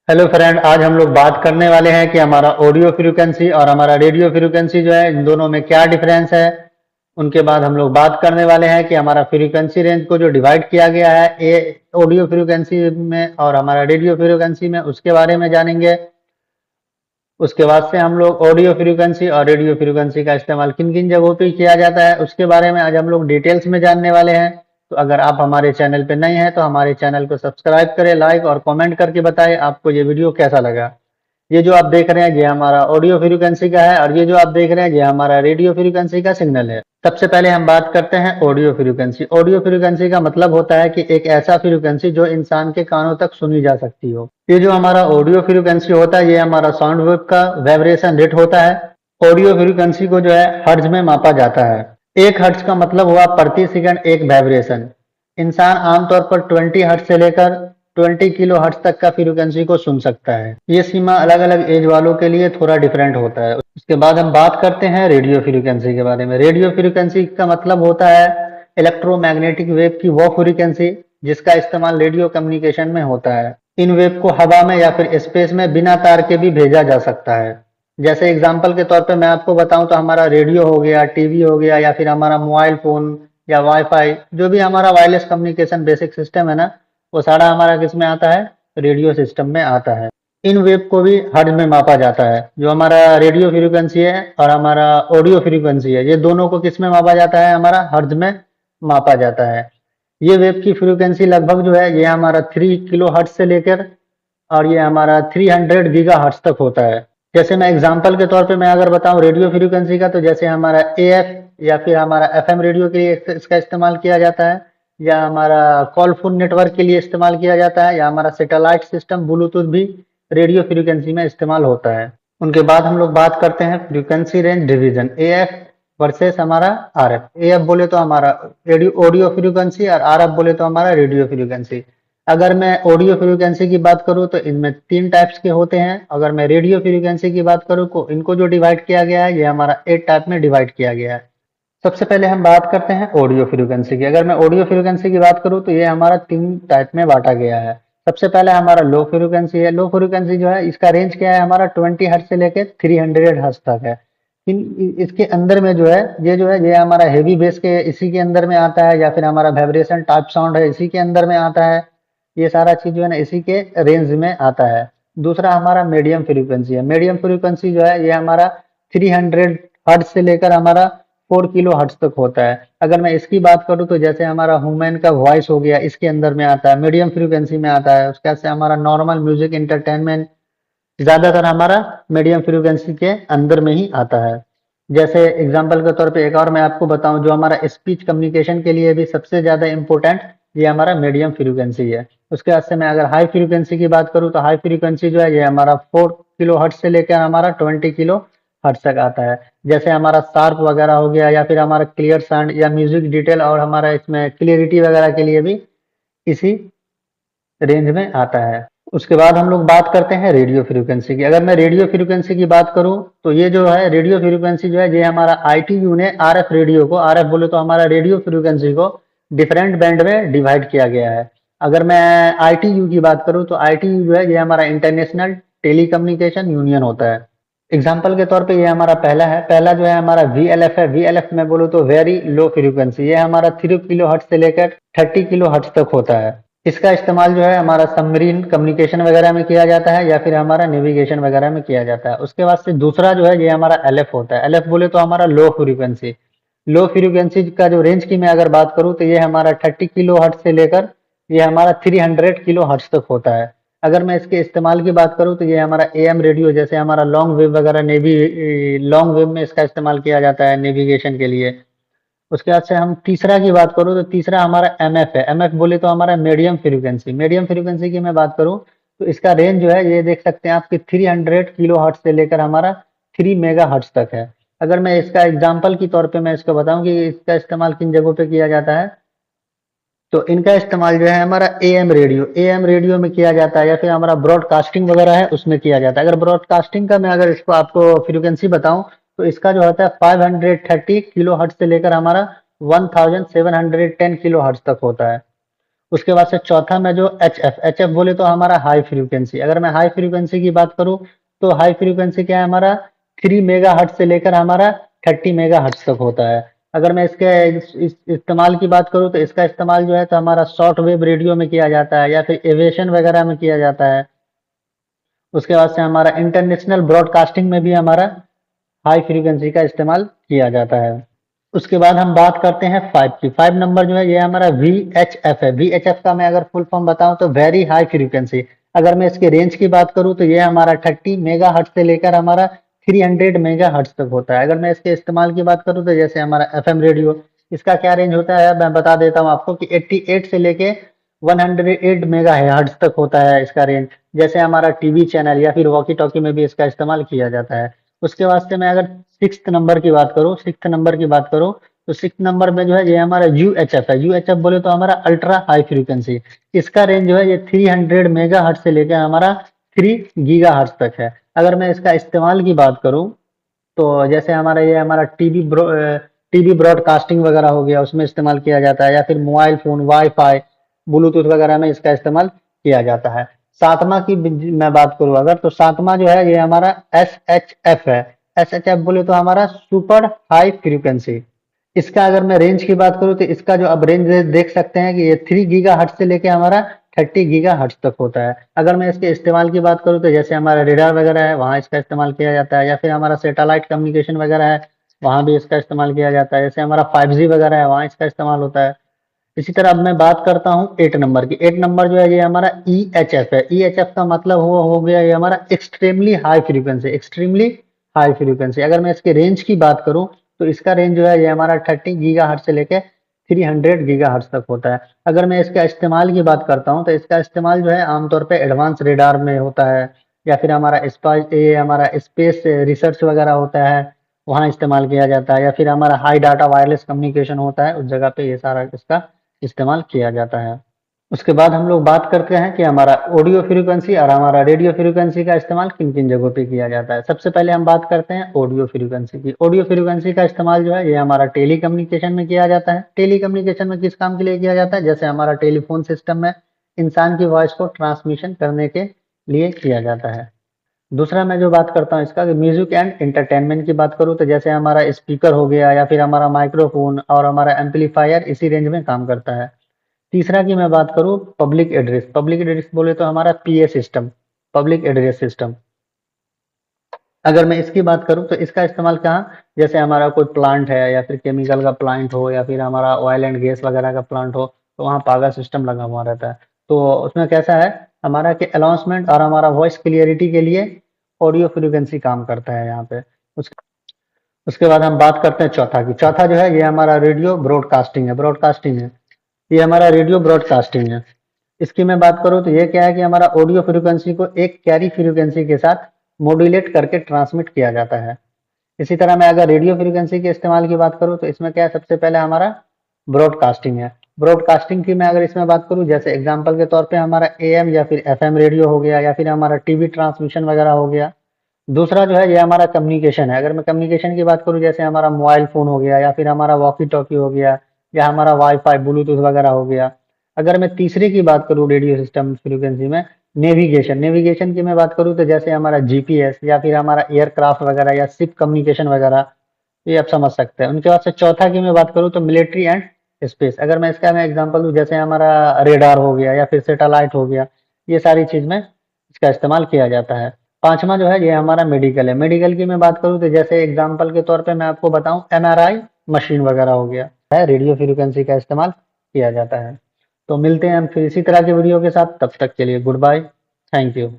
Hello friend, आज हम लोग बात करने वाले हैं कि हमारा ऑडियो फ्रीक्वेंसी और हमारा रेडियो फ्रीक्वेंसी जो है इन दोनों में क्या डिफरेंस है। उनके बाद हम लोग बात करने वाले हैं कि हमारा फ्रीक्वेंसी रेंज को जो डिवाइड किया गया है ये ऑडियो फ्रीक्वेंसी में और हमारा रेडियो फ्रीक्वेंसी में, उसके बारे में जानेंगे। उसके बाद से हम लोग ऑडियो फ्रीक्वेंसी और रेडियो फ्रीक्वेंसी का इस्तेमाल किन किन जगहों पे किया जाता है उसके बारे में आज हम लोग डिटेल्स में जानने वाले हैं। तो अगर आप हमारे चैनल पे नए हैं तो हमारे चैनल को सब्सक्राइब करें, लाइक और कमेंट करके बताएं आपको ये वीडियो कैसा लगा। ये जो आप देख रहे हैं ये हमारा ऑडियो फ्रीक्वेंसी का है और ये जो आप देख रहे हैं ये हमारा रेडियो फ्रीक्वेंसी का सिग्नल है। सबसे पहले हम बात करते हैं ऑडियो फ्रीक्वेंसी। ऑडियो फ्रीक्वेंसी का मतलब होता है कि एक ऐसा फ्रीक्वेंसी जो इंसान के कानों तक सुनी जा सकती हो। ये जो हमारा ऑडियो फ्रीक्वेंसी होता है ये हमारा साउंड वेव का वाइब्रेशन रेट होता है। ऑडियो फ्रीक्वेंसी को जो है हर्ट्ज में मापा जाता है। एक हर्ट्ज का मतलब हुआ प्रति सेकंड एक वाइब्रेशन। इंसान आमतौर पर 20 हर्ट्ज से लेकर 20 किलो हर्ट्ज तक का फ्रीक्वेंसी को सुन सकता है। ये सीमा अलग अलग एज वालों के लिए थोड़ा डिफरेंट होता है। उसके बाद हम बात करते हैं रेडियो फ्रीक्वेंसी के बारे में। रेडियो फ्रीक्वेंसी का मतलब होता है इलेक्ट्रोमैग्नेटिक वेव की वो फ्रीक्वेंसी जिसका इस्तेमाल रेडियो कम्युनिकेशन में होता है। इन वेव को हवा में या फिर स्पेस में बिना तार के भी भेजा जा सकता है। जैसे एग्जाम्पल के तौर पे मैं आपको बताऊं तो हमारा रेडियो हो गया, टीवी हो गया या फिर हमारा मोबाइल फोन या वाईफाई, जो भी हमारा वायरलेस कम्युनिकेशन बेसिक सिस्टम है ना, वो सारा हमारा किस में आता है? रेडियो सिस्टम में आता है। इन वेव को भी हर्ट्ज में मापा जाता है। जो हमारा रेडियो फ्रीक्वेंसी है और हमारा ऑडियो फ्रीक्वेंसी है ये दोनों को किस में मापा जाता है? हमारा हर्ट्ज में मापा जाता है। ये वेव की फ्रीक्वेंसी लगभग जो है ये हमारा 3 किलो हर्ट्ज से लेकर और ये हमारा 300 गीगा हर्ट्ज तक होता है। जैसे मैं एग्जांपल के तौर पे मैं अगर बताऊं रेडियो फ्रीक्वेंसी का, तो जैसे हमारा एएफ या फिर हमारा एफएम रेडियो के लिए इसका इस्तेमाल किया जाता है, या हमारा कॉल फोन नेटवर्क के लिए इस्तेमाल किया जाता है, या हमारा सैटेलाइट सिस्टम ब्लूटूथ भी रेडियो फ्रीक्वेंसी में इस्तेमाल होता है। उनके बाद हम लोग बात करते हैं frequency range division, AF versus हमारा आरएफ। एएफ बोले तो हमारा रेडियो ऑडियो फ्रीक्वेंसी और आरएफ बोले तो हमारा रेडियो फ्रीक्वेंसी। अगर मैं ऑडियो फ्रीक्वेंसी की बात करूं तो इनमें 3 टाइप्स के होते हैं। अगर मैं रेडियो फ्रीक्वेंसी की बात करूं तो इनको जो डिवाइड किया गया है ये हमारा 8 टाइप में डिवाइड किया गया है। सबसे पहले हम बात करते हैं ऑडियो फ्रीक्वेंसी की। अगर मैं ऑडियो फ्रीक्वेंसी की बात करूं तो ये हमारा 3 टाइप में बांटा गया है। सबसे पहले हमारा लो फ्रीक्वेंसी है। लो फ्रीक्वेंसी जो है इसका रेंज क्या है? हमारा 20 हर्ट्ज से लेकर 300 हर्ट्ज तक है। इसके अंदर में जो है ये हमारा हेवी बेस के इसी के अंदर में आता है, या फिर हमारा वाइब्रेशन टाइप साउंड है इसी के अंदर में आता है। ये सारा चीज जो है ना इसी के रेंज में आता है। दूसरा हमारा मीडियम फ्रीक्वेंसी है। मीडियम फ्रीक्वेंसी जो है ये हमारा 300 हर्ट्ज से लेकर हमारा 4 किलो हर्ट्ज तक होता है। अगर मैं इसकी बात करूं तो जैसे हमारा ह्यूमन का वॉइस हो गया इसके अंदर में आता है, मीडियम फ्रीक्वेंसी में आता है। उसके बाद से हमारा नॉर्मल म्यूजिक इंटरटेनमेंट ज्यादातर हमारा मीडियम फ्रीक्वेंसी के अंदर में ही आता है। जैसे एग्जांपल के तौर पे एक और मैं आपको बताऊं, जो हमारा स्पीच कम्युनिकेशन के लिए भी सबसे ज्यादा इंपॉर्टेंट ये हमारा मीडियम फ्रीक्वेंसी है। उसके बाद से मैं अगर हाई फ्रीक्वेंसी की बात करूं तो हाई फ्रीक्वेंसी जो है ये हमारा 4 किलो हर्ट्ज से लेकर हमारा 20 किलो हर्ट्ज तक आता है। जैसे हमारा शार्प वगैरह हो गया या फिर हमारा क्लियर साउंड या म्यूजिक डिटेल और हमारा इसमें क्लियरिटी वगैरह के लिए भी इसी रेंज में आता है। उसके बाद हम लोग बात करते हैं रेडियो फ्रीक्वेंसी की। अगर मैं रेडियो फ्रीक्वेंसी की बात करूं तो ये जो है रेडियो फ्रीक्वेंसी जो है ये हमारा आईटीयू ने आरएफ रेडियो को, आरएफ बोले तो हमारा रेडियो फ्रीक्वेंसी को डिफरेंट बैंड में डिवाइड किया गया है। अगर मैं आईटीयू की बात करूं तो आईटीयू जो है ये हमारा इंटरनेशनल टेलीकम्युनिकेशन यूनियन होता है। एग्जाम्पल के तौर पे ये हमारा पहला है। पहला जो है हमारा वीएलएफ है। वीएलएफ में बोलूँ तो वेरी लो फ्रीक्वेंसी, ये हमारा 3 किलो हर्ट्ज से लेकर 30 किलो हर्ट्ज तक होता है। इसका इस्तेमाल जो है हमारा सबमरीन कम्युनिकेशन वगैरह में किया जाता है या फिर हमारा नेविगेशन वगैरह में किया जाता है। उसके बाद से दूसरा जो है ये हमारा एलएफ होता है। एलएफ बोले तो हमारा लो फ्रीक्वेंसी। लो फ्रीक्वेंसी का जो रेंज की मैं अगर बात करूं तो ये हमारा 30 किलो हर्ट्ज से लेकर ये हमारा 300 किलो हर्ट्ज तक होता है। अगर मैं इसके इस्तेमाल की बात करूं तो ये हमारा एएम रेडियो, जैसे हमारा लॉन्ग वेव वगैरह नेवी लॉन्ग वेव में इसका इस्तेमाल किया जाता है नेविगेशन के लिए। उसके बाद से हम तीसरा की बात करूं तो तीसरा हमारा एमएफ है। एमएफ बोले तो हमारा मीडियम फ्रीक्वेंसी। मीडियम फ्रीक्वेंसी की मैं बात करूं तो इसका रेंज जो है ये देख सकते हैं आपके 300 किलो हर्ट्ज से लेकर हमारा 3 मेगा हर्ट्ज तक है। अगर मैं इसका एग्जाम्पल के तौर पे मैं इसको बताऊं कि इसका इस्तेमाल किन जगहों पे किया जाता है, तो इनका इस्तेमाल जो है हमारा एएम रेडियो में किया जाता है, या फिर हमारा ब्रॉडकास्टिंग वगैरह है उसमें किया जाता है। अगर ब्रॉडकास्टिंग का मैं अगर इसको आपको फ्रीक्वेंसी बताऊं तो इसका जो होता है 530 किलो हर्ट्ज से लेकर हमारा 1710 किलो हर्ट्ज तक होता है। उसके बाद से चौथा में जो एच एफ बोले तो हमारा हाई फ्रीक्वेंसी। अगर मैं हाई फ्रीक्वेंसी की बात करूं तो हाई फ्रीक्वेंसी क्या है हमारा 3 मेगा हर्ट्ज से लेकर हमारा 30 मेगा हर्ट्ज तक होता है। अगर मैं इसके इस्तेमाल की बात करूं तो इसका इस्तेमाल जो है तो हमारा शॉर्ट वेव रेडियो में किया जाता है या फिर एविएशन वगैरह में किया जाता है। उसके बाद से हमारा इंटरनेशनल ब्रॉडकास्टिंग में भी हमारा हाई फ्रीक्वेंसी का इस्तेमाल किया जाता है। उसके बाद हम बात करते हैं 5 की। 5 नंबर जो है ये हमारा VHF है। VHF का मैं अगर फुल फॉर्म बताऊं तो वेरी हाई फ्रीक्वेंसी। अगर मैं इसके रेंज की बात करूं तो ये हमारा 30 मेगाहर्ट्ज से लेकर हमारा 300 मेगाहर्ट्ज तक होता है। अगर मैं इसके इस्तेमाल की बात करूं तो जैसे हमारा FM रेडियो, इसका क्या रेंज होता है मैं बता देता हूं आपको कि 88 से लेके 108 मेगाहर्ट्ज तक होता है इसका रेंज। जैसे हमारा टीवी चैनल या फिर वॉकी टॉकी में भी इसका इस्तेमाल किया जाता है। उसके वास्ते मैं अगर सिक्स्थ नंबर की बात करूं तो सिक्स्थ नंबर में जो है ये हमारा UHF है। UHF बोले तो हमारा अल्ट्रा हाई फ्रीक्वेंसी। इसका रेंज जो है ये 300 मेगाहर्ट्ज से लेकर हमारा 3 गीगाहर्ट्ज तक है। अगर मैं इसका इस्तेमाल की बात करूं तो जैसे हमारा ये हमारा टीवी ब्रॉडकास्टिंग वगैरह हो गया, उसमें इस्तेमाल किया जाता है, या फिर मोबाइल फोन, वाईफाई, ब्लूटूथ वगैरह में इसका इस्तेमाल किया जाता है। सातवां की मैं बात करूं अगर तो सातवां जो है ये हमारा SHF है। SHF बोले तो हमारा सुपर हाई फ्रीक्वेंसी। इसका अगर मैं रेंज की बात करूं तो इसका जो अब रेंज देख सकते हैं कि ये 3 गीगाहर्ट्ज से लेके हमारा 30 गीगाहर्ट्ज तक होता है। अगर मैं इसके इस्तेमाल की बात करूं तो जैसे हमारा रेडार वगैरह है वहां इसका इस्तेमाल किया जाता है, या फिर हमारा सैटेलाइट कम्युनिकेशन वगैरह है वहां भी इसका इस्तेमाल किया जाता है। जैसे हमारा 5G वगैरह है वहां इसका इस्तेमाल होता है। इसी तरह अब मैं बात करता हूँ 8 नंबर की। 8 नंबर जो है ये हमारा EHF है। EHF का मतलब हो गया ये हमारा extremely high frequency. Extremely high frequency अगर मैं इसके रेंज की बात करूं तो इसका रेंज जो है ये हमारा 30 गीगाहर्ट्ज से लेके 300 गीगाहर्ट्ज तक होता है। अगर मैं इसका इस्तेमाल की बात करता हूं तो इसका इस्तेमाल जो है आमतौर पे एडवांस रेडार में होता है, या फिर हमारा स्पेस रिसर्च वगैरह होता है वहाँ इस्तेमाल किया जाता है, या फिर हमारा हाई डाटा वायरलेस कम्युनिकेशन होता है उस जगह पे ये सारा इसका इस्तेमाल किया जाता है। उसके बाद हम लोग बात करते हैं कि हमारा ऑडियो फ्रीक्वेंसी और हमारा रेडियो फ्रीक्वेंसी का इस्तेमाल किन किन जगहों पे किया जाता है। सबसे पहले हम बात करते हैं ऑडियो फ्रीक्वेंसी की। ऑडियो फ्रीक्वेंसी का इस्तेमाल जो है ये हमारा टेली कम्युनिकेशन में किया जाता है। टेली कम्युनिकेशन में किस काम के लिए किया जाता है, जैसे हमारा टेलीफोन सिस्टम में इंसान की वॉइस को ट्रांसमिशन करने के लिए किया जाता है। दूसरा मैं जो बात करता हूँ इसका कि म्यूजिक एंड एंटरटेनमेंट की बात करूँ तो जैसे हमारा स्पीकर हो गया या फिर हमारा माइक्रोफोन और हमारा एम्पलीफायर इसी रेंज में काम करता है। तीसरा की मैं बात करूँ पब्लिक एड्रेस। पब्लिक एड्रेस बोले तो हमारा PA system, public address system. अगर मैं इसकी बात करूँ तो इसका इस्तेमाल कहाँ, जैसे हमारा कोई प्लांट है या फिर केमिकल का प्लांट हो या फिर हमारा ऑयल एंड गैस वगैरह का प्लांट हो तो वहाँ पागा सिस्टम लगा हुआ रहता है। तो उसमें कैसा है हमारा कि अनाउंसमेंट और हमारा वॉइस क्लियरिटी के लिए ऑडियो फ्रीक्वेंसी काम करता है यहाँ पे। उस, उसके बाद हम बात करते हैं चौथा की। चौथा जो है ये हमारा रेडियो ब्रॉडकास्टिंग है। ब्रॉडकास्टिंग है ये हमारा रेडियो ब्रॉडकास्टिंग है। इसकी मैं बात करूँ तो ये क्या है कि हमारा ऑडियो फ्रीक्वेंसी को एक कैरी फ्रीक्वेंसी के साथ मॉड्यूलेट करके ट्रांसमिट किया जाता है। इसी तरह मैं अगर रेडियो फ्रीक्वेंसी के इस्तेमाल की बात करूँ तो इसमें क्या है, सबसे पहले हमारा ब्रॉडकास्टिंग है। ब्रॉडकास्टिंग की मैं अगर इसमें बात करूँ जैसे एग्जांपल के तौर पे हमारा AM या फिर FM रेडियो हो गया या फिर हमारा टीवी ट्रांसमिशन वगैरह हो गया। दूसरा जो है ये हमारा कम्युनिकेशन है। अगर मैं कम्युनिकेशन की बात करूँ जैसे हमारा मोबाइल फोन हो गया या फिर हमारा वॉकी टॉकी हो गया या हमारा वाईफाई ब्लूटूथ वगैरह हो गया। अगर मैं तीसरी की बात करूँ रेडियो सिस्टम फ्रीक्वेंसी में नेविगेशन, नेविगेशन की मैं बात करूँ तो जैसे हमारा GPS या फिर हमारा एयरक्राफ्ट वगैरह या शिप कम्युनिकेशन वगैरह, ये आप समझ सकते हैं। उनके बाद से चौथा की मैं बात करूँ तो मिलिट्री एंड स्पेस। अगर मैं इसका मैं एग्जांपल दूं जैसे हमारा रेडार हो गया या फिर सैटेलाइट हो गया, ये सारी चीज में इसका इस्तेमाल किया जाता है। पांचवा जो है ये हमारा मेडिकल है। मेडिकल की मैं बात करूँ तो जैसे एग्जांपल के तौर पे मैं आपको बताऊं MRI मशीन वगैरह हो गया है, रेडियो फ्रीक्वेंसी का इस्तेमाल किया जाता है। तो मिलते हैं हम फिर इसी तरह के वीडियो के साथ, तब तक के लिए गुड बाय, थैंक यू।